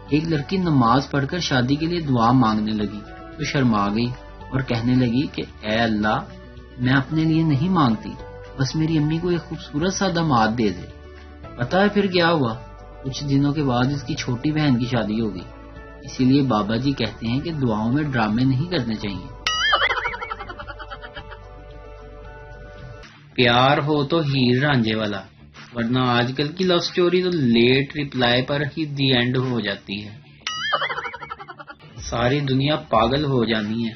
ایک لڑکی نماز پڑھ کر شادی کے لیے دعا مانگنے لگی تو شرما گئی اور کہنے لگی کہ اے اللہ، میں اپنے لیے نہیں مانگتی، بس میری امی کو ایک خوبصورت سا داماد دے دے۔ پتہ ہے پھر کیا ہوا؟ کچھ دنوں کے بعد اس کی چھوٹی بہن کی شادی ہو گئی۔ اسی لیے بابا جی کہتے ہیں کہ دعاؤں میں ڈرامے نہیں کرنے چاہیے۔ پیار ہو تو ہیر رانجھے والا، ورنہ آج کل کی لو سٹوری تو لیٹ ریپلائی پر ہی دی اینڈ ہو جاتی ہے۔ ساری دنیا پاگل ہو جانی ہے۔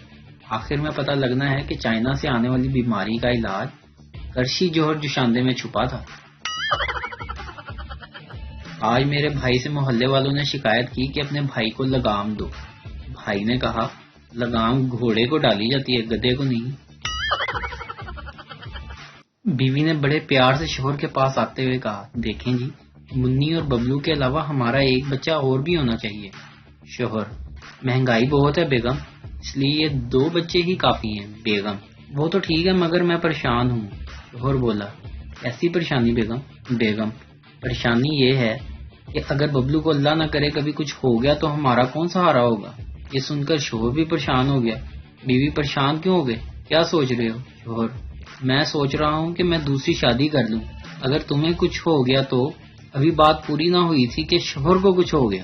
آخر میں پتہ لگنا ہے کہ چائنا سے آنے والی بیماری کا علاج کرشی جوہر جوشاندے میں چھپا تھا۔ آج میرے بھائی سے محلے والوں نے شکایت کی کہ اپنے بھائی کو لگام دو۔ بھائی نے کہا لگام گھوڑے کو ڈالی جاتی ہے، گدھے کو نہیں۔ بیوی نے بڑے پیار سے شوہر کے پاس آتے ہوئے کہا دیکھیں جی، منی اور ببلو کے علاوہ ہمارا ایک بچہ اور بھی ہونا چاہیے۔ شوہر مہنگائی بہت ہے بیگم، اس لیے یہ 2 بچے ہی کافی ہیں۔ بیگم وہ تو ٹھیک ہے مگر میں پریشان ہوں۔ شوہر بولا ایسی پریشانی بیگم؟ بیگم پریشانی یہ ہے کہ اگر ببلو کو اللہ نہ کرے کبھی کچھ ہو گیا تو ہمارا کون سہارا ہوگا؟ یہ سن کر شوہر بھی پریشان ہو گیا۔ بیوی پریشان کیوں ہو گئے؟ کیا سوچ رہے ہو؟ شوہر میں سوچ رہا ہوں کہ میں دوسری شادی کر لوں، اگر تمہیں کچھ ہو گیا تو۔ ابھی بات پوری نہ ہوئی تھی کہ شوہر کو کچھ ہو گیا۔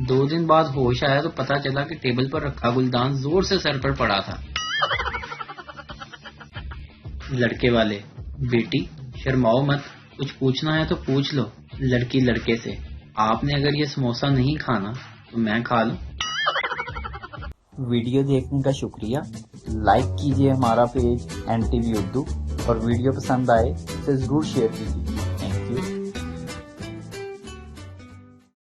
2 دن بعد ہوش آیا تو پتا چلا کہ ٹیبل پر رکھا گلدان زور سے سر پر پڑا تھا۔ لڑکے والے بیٹی شرماؤ مت، کچھ پوچھنا ہے تو پوچھ لو۔ لڑکی لڑکے سے آپ نے اگر یہ سموسہ نہیں کھانا تو میں کھا لوں۔ ویڈیو دیکھنے کا شکریہ۔ لائک کیجیے ہمارا پیج NTV اردو، اور ویڈیو پسند آئے تو ضرور شیئر کیجیے۔